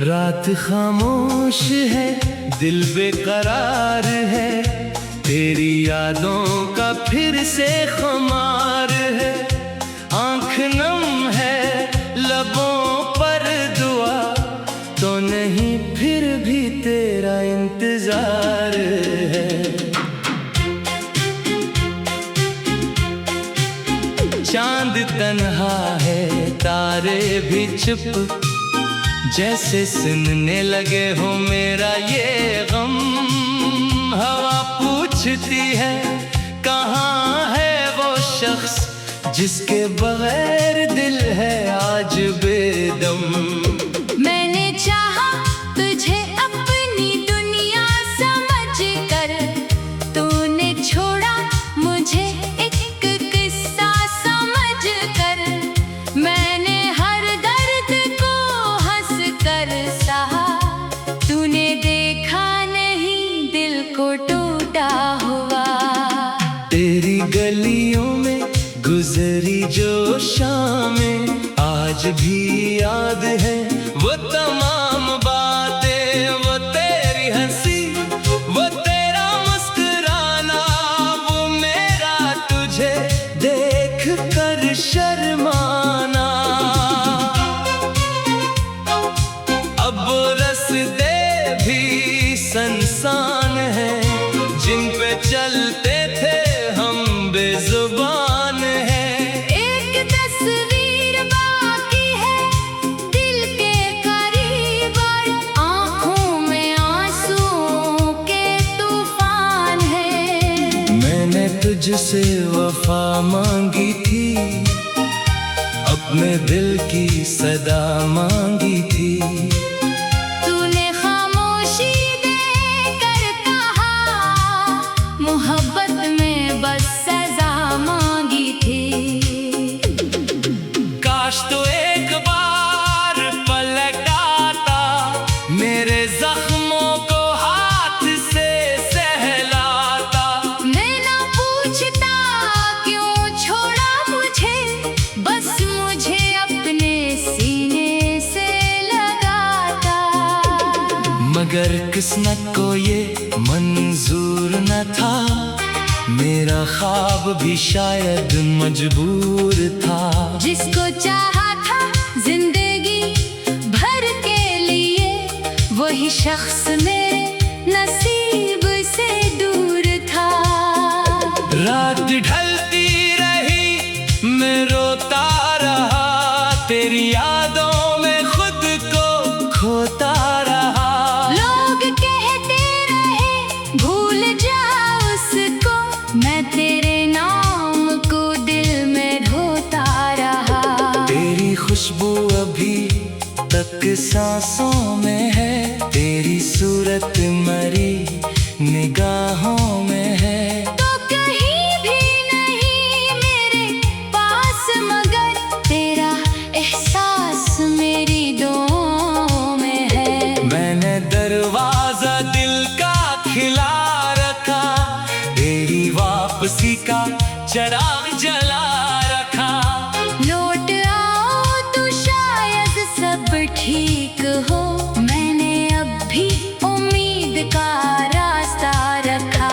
रात खामोश है, दिल बेकरार है, तेरी यादों का फिर से खुमार है। आंख नम है, लबों पर दुआ तो नहीं, फिर भी तेरा इंतजार है। चांद तन्हा है, तारे भी चुप, जैसे सुनने लगे हो मेरा ये गम। हवा पूछती है कहाँ है वो शख्स, जिसके बगैर दिल है आज बेदम। मैंने चाहा तुझे अपनी दुनिया समझकर, तूने छोड़ा मुझे एक किस्सा समझकर। मैंने हर दर्द को हंसकर सहा, तूने देखा नहीं दिल को टूटा हुआ। तेरी गलियों में गुजरी जो शामें, आज भी याद है वो तमाम बातें। वो तेरी हंसी, वो तेरा मुस्कुराना, वो मेरा तुझे देख कर शर्माना। अब वो रस्ते भी संसान है, जिन पे चलते थे हम बेजुबान हैं। एक तस्वीर बाकी है दिल के करीब, और आँखों में आंसुओं के तूफान है। मैंने तुझसे वफा मांगी थी, अपने दिल की सदा मांगी थी। तूने खामोशी देकर कहा, मोहब्बत में बस सजा मांगी थी। काश तो एक बार पलट आता, मेरे जख्मों को हाथ से सहलाता। मैं ना पूछता क्यों छोड़ा मुझे, बस मुझे अपने सीने से लगाता। मगर किस्मत को ये मंजूर न था, मेरा ख्वाब भी शायद मजबूर था। जिसको चाहा था जिंदगी भर के लिए, वही शख्स मेरे नसीब से दूर था। रात ढलती रही, मैं रोता रहा, तेरी यादों में खुद को खोता रहा। लोग कहते रहे भूल जा उसको, मैं तेरे नाम को दिल में ढोता रहा। तेरी खुशबू अभी तक सांसों में है, तेरी सूरत मरी निगाहों में है। तो कहीं भी नहीं मेरे पास, मगर तेरा एहसास मेरी दुआओं में है। मैंने दरवाजा दिल का खिला रखा, तेरी वापसी का चिराग जला रखा। लौट आओ तो शायद सब ठीक हो, मैंने अब भी उम्मीद का रास्ता रखा।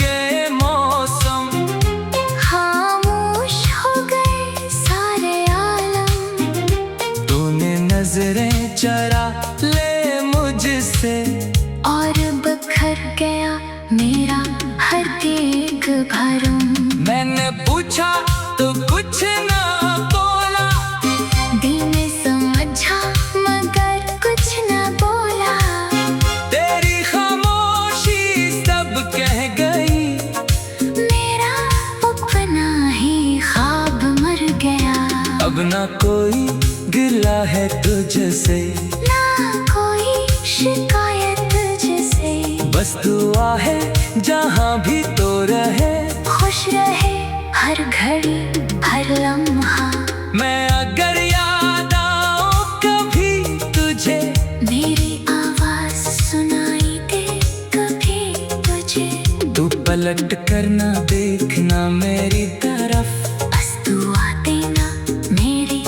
गए मौसम, खामोश हो गए सारे आलम। तूने नजरें चरा ले मुझसे, और बिखर गया मेरा हर एक भरम। मैंने पूछा तो कुछ ना बोला, दिल ने समझा मगर कुछ ना बोला। तेरी खामोशी सब कह गई, मेरा अपना ही ख्वाब मर गया। अब ना कोई गिला है तुझसे, ना कोई शिकायत तुझसे। बस दुआ है जहाँ भी तो रहे, खुश रहे हर घड़ी हर लम्हा। मैं अगर याद आऊं कभी तुझे, मेरी आवाज सुनाई दे कभी तुझे। तू पलट कर ना देखना मेरी तरफ, बस दुआ देना मेरी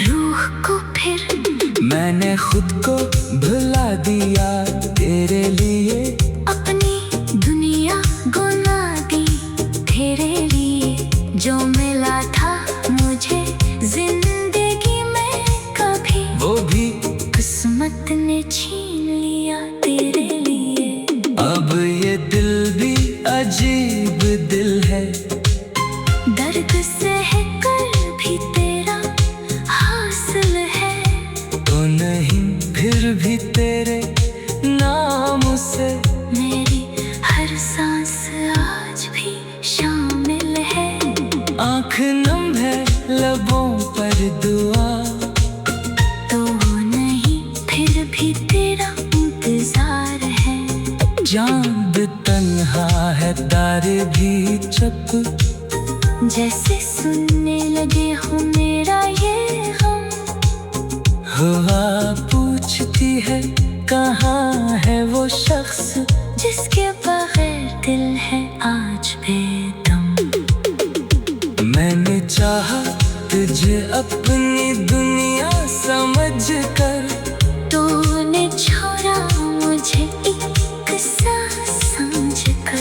रूह को फिर। मैंने खुद को भुला दिया तेरे लिए, अपनी दुनिया गुना दी तेरे लिए। जो मिला था मुझे जिंदगी में कभी, वो भी किस्मत ने छीन लिया तेरे लिए। अब ये दिल भी अजीब दिल है, दर्द सह कर भी तेरा हासिल है। तो नहीं फिर भी तेरे नाम से मेरी हर सांस आज भी शामिल है। आँख नम है लबों पर दुआ, तो नहीं फिर भी तेरा इंतजार है। चांद तन्हा है तारे भी चुप, जैसे सुनने लगे हो मेरा ये हम। हवा पूछती है कहाँ है वो शख्स, जिसके बगैर दिल है आज बेदम। मैंने चाहा तुझे अपनी दुनिया समझ कर, तूने छोड़ा मुझे एक सांस समझ कर।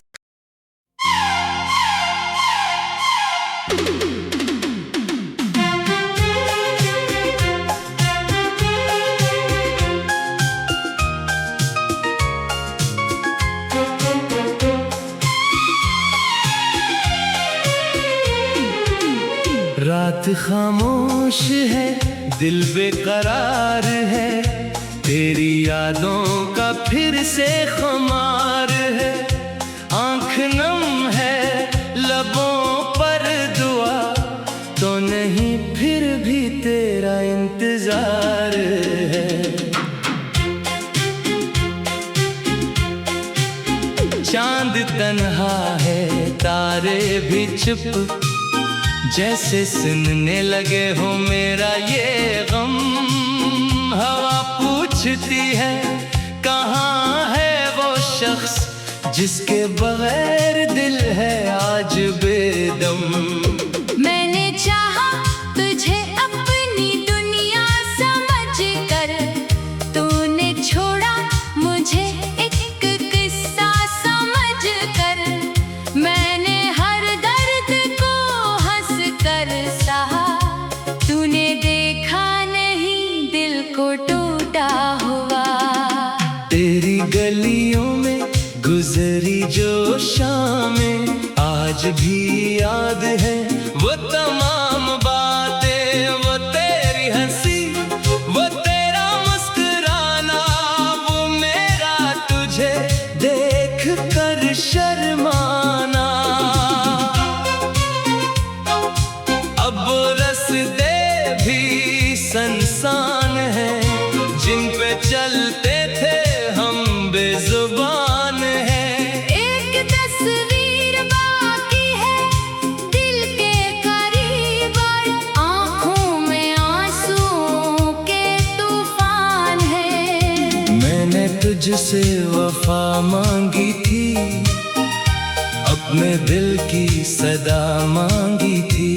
रात खामोश है दिल बेकरार है, तेरी यादों का फिर से खुमार है। आँख नम है लबों पर दुआ, तो नहीं फिर भी तेरा इंतजार है। चांद तन्हा है तारे भी चुप, जैसे सुनने लगे हो मेरा ये गम। हवा पूछती है कहाँ है वो शख्स, जिसके बगैर दिल है आज बेदम। मैंने चाहा तुझे अपनी दुनिया समझ कर, तूने छोड़ा मुझे एक किस्सा समझ कर। मैंने हर दर्द को हंस कर सहा, तूने देखा नहीं दिल को टूटा हुआ। तेरी गलियों में गुजरी जो शामें, आज भी याद है वो तमाम बातें। वो तेरी हंसी, वो तेरा मुस्कुराना, वो मेरा तुझे देख कर शर्माना। अब रस्ते भी संसान हैं, जिन पे चलते थे हम बेजुबान हैं। एक तस्वीर बाकी है दिल के करीब, आँखों में आंसुओं के तूफान है। मैंने तुझसे वफा मांगी थी, अपने दिल की सदा मांगी थी।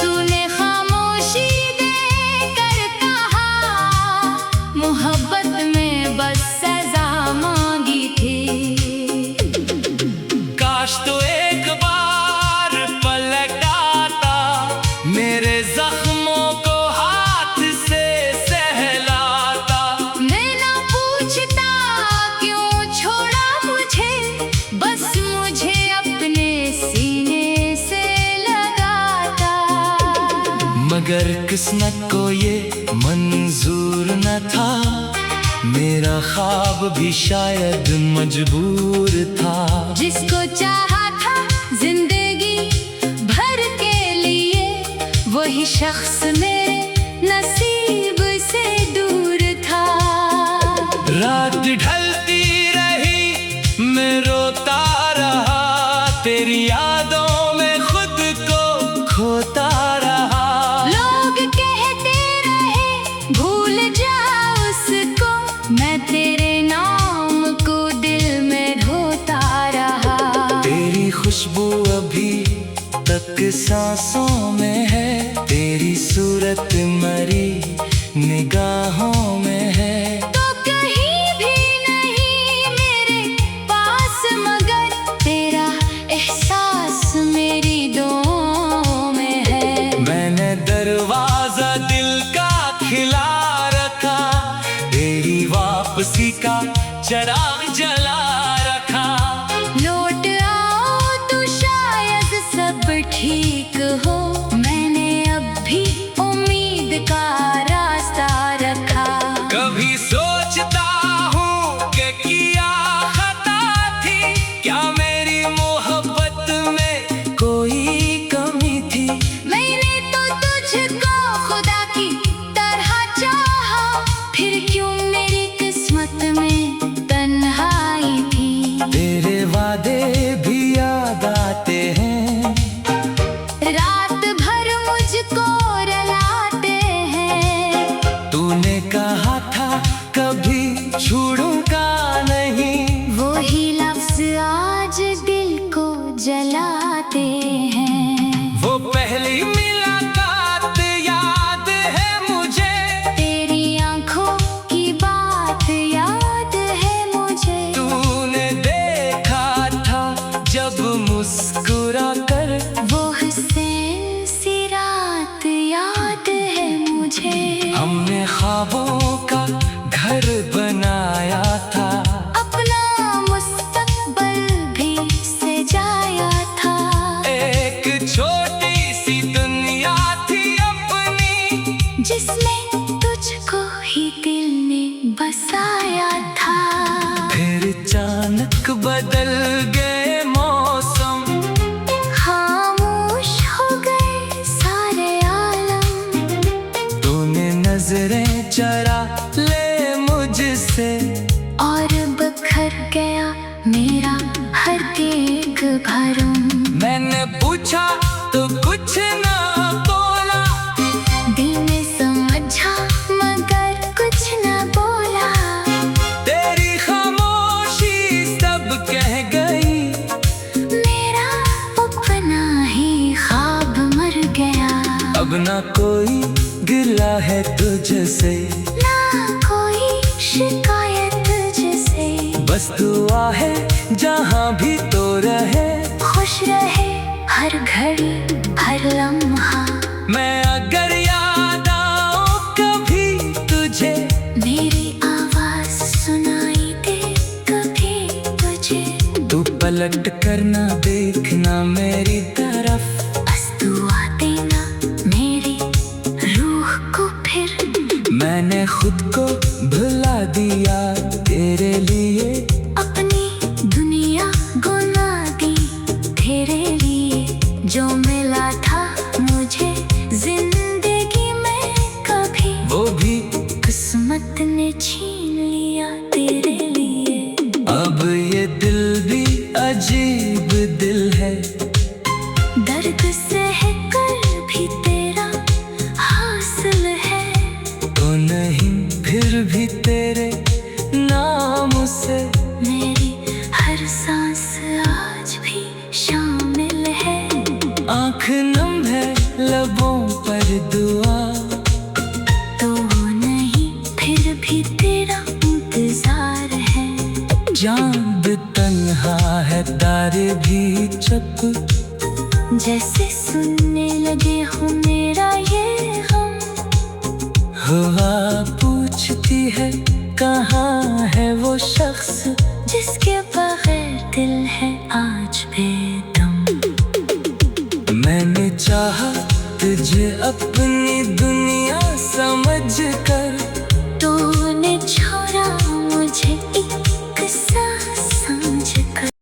तूने खामोशी देकर कहा, मोहब्बत में बस सजा मांगी थी। काश तो एक बार पलट आता, मेरे जख्मों को हाथ से सहलाता। मैं ना पूछता क्यों छोड़ा मुझे, बस मुझे अपने सीने से लगाता। मगर किस्मत को ये मंजूर न था, मेरा ख्वाब भी शायद मजबूर था। जिसको चाहा था जिंदगी भर के लिए, वही शख्स मेरे नसीब से दूर था। रात ढलती रही मैं रोता रहा, तेरी यादों में खुद को खोता रहा। लोग कहते रहे भूल जा उसको, मैं तेरे नाम को दिल में ढोता रहा। तेरी खुशबू अभी तक सांसों में है, तेरी सूरत मरी निगाहों में है। तो कहीं भी नहीं मेरे पास, मगर तेरा एहसास मेरी दुआओं में है। मैंने दरवाजा दिल का खिला रखा, तेरी वापसी का चिराग जला रखा। लौट आओ तो शायद सब ठीक हो, मैंने अब भी उम्मीद का रास्ता रखा। कभी सोचता हूँ कि किया खता थी, क्या मेरी मोहब्बत में कोई कमी थी। मैंने तो तुझको खुदा की तरह चाहा, फिर क्यों मेरी किस्मत में तन्हाई थी। तेरे वादे भी याद आते हैं, रात भर मुझको रुलाते हैं। तूने कहा था कभी छोड़ूंगा नहीं, वही लफ्ज आज दिल को जलाते हैं। वो पहली मुलाकात याद है मुझे, तेरी आंखों की बात याद है मुझे। तूने देखा था जब मुस्कुरा कर, वो हुस्न सी रात याद है मुझे। हमने ख्वाबों का घर बनाया था, अपना मुस्तकबल भी सजाया था। एक छोटी सी दुनिया थी अपनी, जिसमें तुझको ही दिल ने बसाया था। फिर अचानक बदल गए मौसम, खामोश हो गए सारे आलम। तूने नजरें चरा ले मुझसे, और बखर गया मेरा हर एक भरम। मैंने पूछा तो कुछ ना बोला, दिल ने समझा मगर कुछ न बोला। तेरी खामोशी सब कह गई, मेरा अपना ही ख्वाब मर गया। अब ना कोई गिला है तुझसे, ना कोई शिकायत तुझसे। बस दुआ है जहाँ भी तो रहे, खुश रहे हर घड़ी हर लम्हा। मैं अगर याद आऊं कभी तुझे, मेरी आवाज सुनाई दे कभी तुझे। तू पलट कर ना देखना मेरी तरफ, बस दुआ देना मेरी रूह को फिर। मैंने खुद को भुला दिया तेरे लिए, अपनी दुनिया गुना दी तेरे लिए। जो मिला था मुझे जिंदगी में कभी, वो भी किस्मत ने छीन लिया तेरे लिए। अब ये दिल भी अजीब दिल है, दर्द सह कर भी तेरा हासिल है। तो नहीं फिर भी तेरे नाम से, मेरी हर सांस आज भी शामिल है। आँख नम है लबों पर दुआ, तो नहीं फिर भी तेरा इंतजार है। जान भी तन्हा है तारे भी तक, जैसे सुनने लगे हो मेरा ये गम। हुआ पूछती है कहाँ है वो शख्स, जिसके बगैर दिल है आज बेदम। मैंने चाहा तुझे अपनी दुनिया समझ कर, तूने छोड़ा मुझे एक सा समझ कर।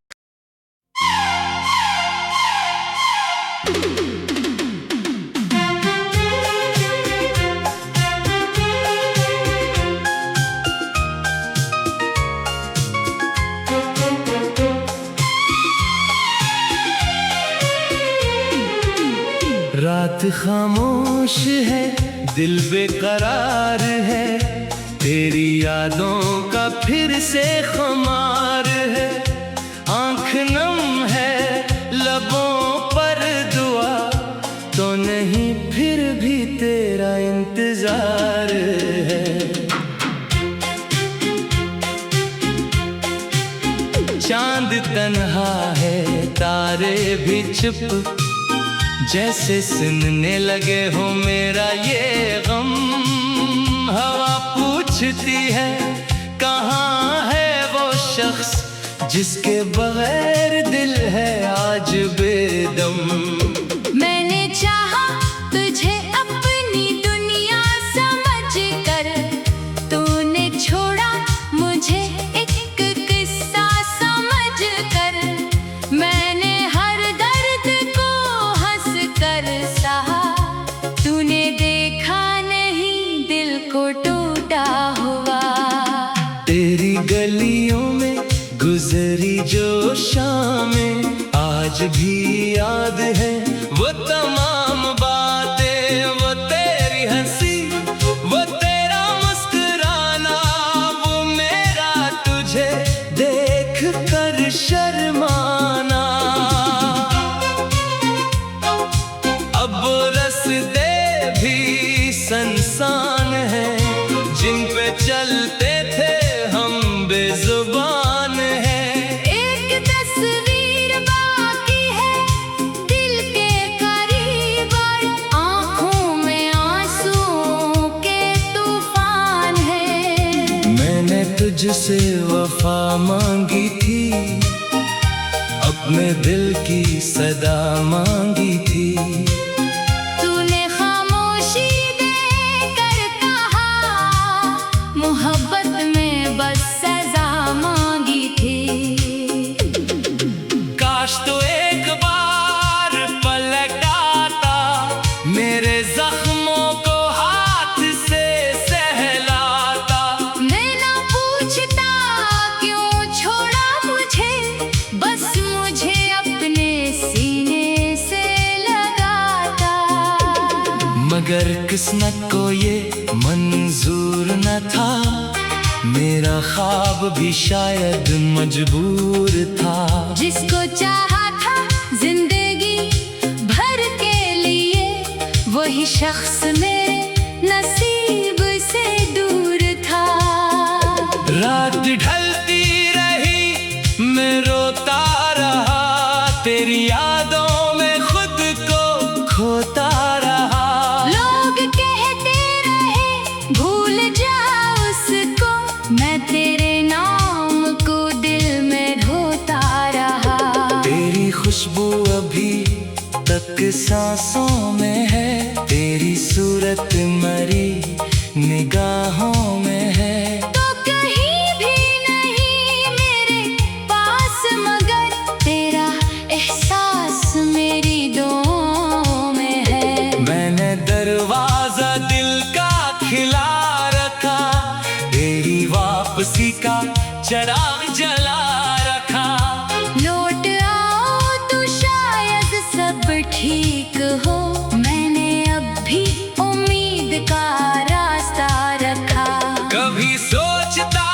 रात खामोश है, दिल बेकरार है, तेरी यादों का फिर से खुमार है। आंख नम है, लबों पर दुआ तो नहीं, फिर भी तेरा इंतजार है। चांद तन्हा है, तारे भी चुप, जैसे सुनने लगे हो मेरा ये गम। हवा पूछती है कहाँ है वो शख्स, जिसके बगैर दिल है आज बेदम। मैंने चाहा तुझे अपनी दुनिया समझ कर, तूने छोड़ा मुझे एक किस्सा समझ कर। मैंने हर दर्द को हंस कर सहा, तूने देखा नहीं दिल को टूटा हुआ। तेरी गलियों में गुजरी जो शामें, आज भी याद है वो तमाम बातें। वो तेरी हंसी, वो तेरा मुस्कुराना, वो मेरा तुझे देख कर शर्माना। अब वो रास्ते भी संसान है, जिन पे चलते थे हम बेजुबान हैं। एक तस्वीर बाकी है दिल के करीब, और आँखों में आंसुओं के तूफान है। मैंने तुझसे वफा मांगी थी, अपने दिल की सदा मांगी थी। तूने खामोशी देकर कहा, मोहब्बत में बस सजा मांगी थी। काश तो एक बार पलट आता, मेरे जख्मों को हाथ से सहलाता। मैं ना पूछता क्यों छोड़ा मुझे, बस मुझे अपने सीने से लगाता। मगर किस्मत को ये मंजूर न था, मेरा ख्वाब भी शायद मजबूर था। जिसको चाहा था जिंदगी भर के लिए, वही शख्स मेरे नसीब से दूर था। रात ढलती रही, मैं रोता रहा, तेरी यादों में खुद को खोता रहा। लोग कहते रहे भूल जा उसको, मैं तेरे नाम को दिल में ढोता रहा। तेरी खुशबू अभी तक सांसों में है, तेरी सूरत मरी निगाहों में है। तो कहीं भी नहीं मेरे पास, मगर तेरा एहसास मेरी दुआओं में है। मैंने दरवाजा दिल का खिला रखा, तेरी वापसी का चराग जला रखा। लौट आओ तो शायद सब ठीक हो, मैंने अब भी उम्मीद का रास्ता रखा। कभी सोचता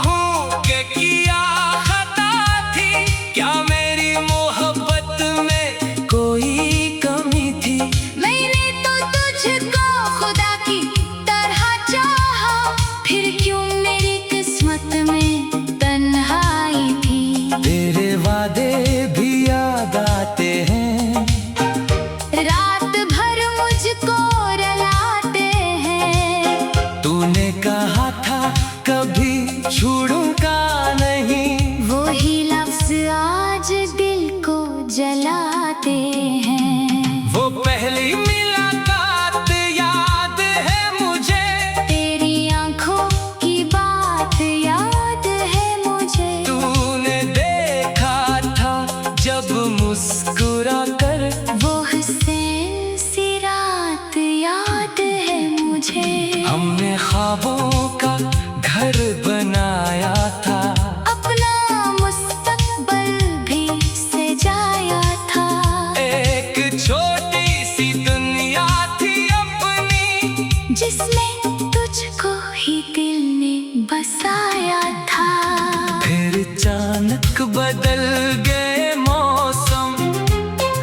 हूँ कि किया खता थी, क्या मेरी मोहब्बत में कोई कमी थी। मैंने तो तुझको खुदा की तरह चाहा, फिर क्यों मेरी किस्मत में तन्हाई थी। तेरे वादे भी याद आते जाते हैं। वो पहली मुलाकात याद है मुझे, तेरी आंखों की बात याद है मुझे। तूने देखा था जब मुस्कुरा कर, वो हुस्न सी रात याद है मुझे। हमने ख्वाबों का घर बनाया था, अपना मुस्तकबल भी सजाया था। एक छोटी सी दुनिया थी अपनी, जिसमें तुझको ही दिल ने बसाया था। फिर अचानक बदल गए मौसम,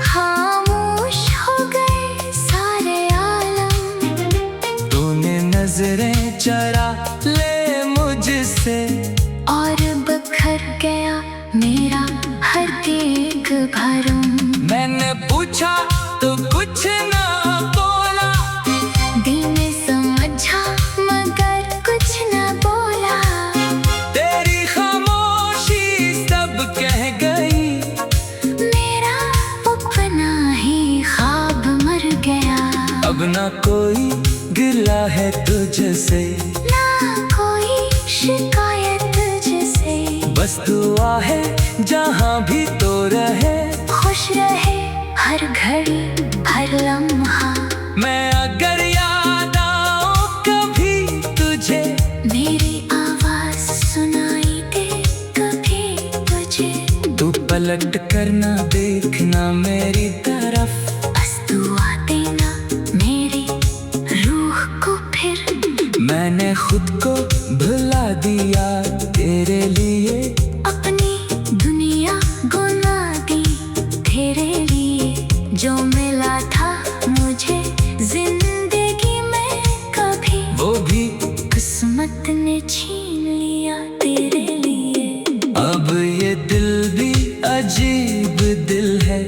खामोश हो गए सारे आलम। तूने नजरें चरा ले मुझसे, और बखर गया मेरा हर एक भरम। मैंने पूछा तो कुछ ना बोला, दिल ने समझा मगर कुछ न बोला। तेरी खामोशी सब कह गई, मेरा अपना ही ख्वाब मर गया। अब ना कोई गिला है तुझसे, ना कोई शिकायत तुझसे। बस दुआ है जहाँ भी तो रहे, खुश रहे हर घड़ी हर लम्हा। मैं अगर याद आऊं कभी तुझे, मेरी आवाज सुनाई दे कभी तुझे। तू पलट कर ना देखना मेरी तरफ, बस दुआ देना मेरी रूह को फिर। मैंने खुद को भुला दिया तेरे लिए, अपनी दुनिया गुना दी तेरे लिए। जो मिला था मुझे जिंदगी में कभी, वो भी किस्मत ने छीन लिया तेरे लिए। अब ये दिल भी अजीब दिल है,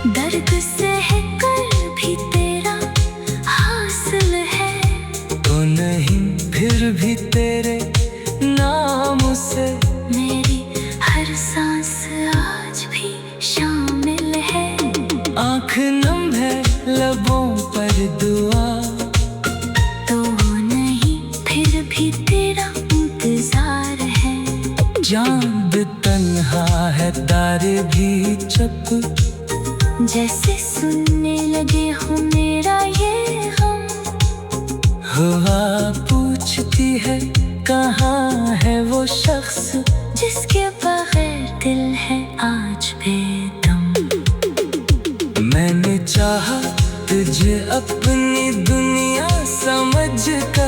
दर्द सह कर भी तेरा हासिल है। तो नहीं फिर भी तेरे नाम से, मेरी हर सांस आज भी शामिल है। आँख नम है लबों पर दुआ, तो नहीं फिर भी तेरा इंतजार है। चांद तन्हा है तारे भी चुप, जैसे सुनने लगे हो मेरा ये गम। हवा पूछती है कहाँ है वो शख्स, जिसके बगैर दिल है आज बेदम। मैंने चाहा तुझे अपनी दुनिया समझ कर,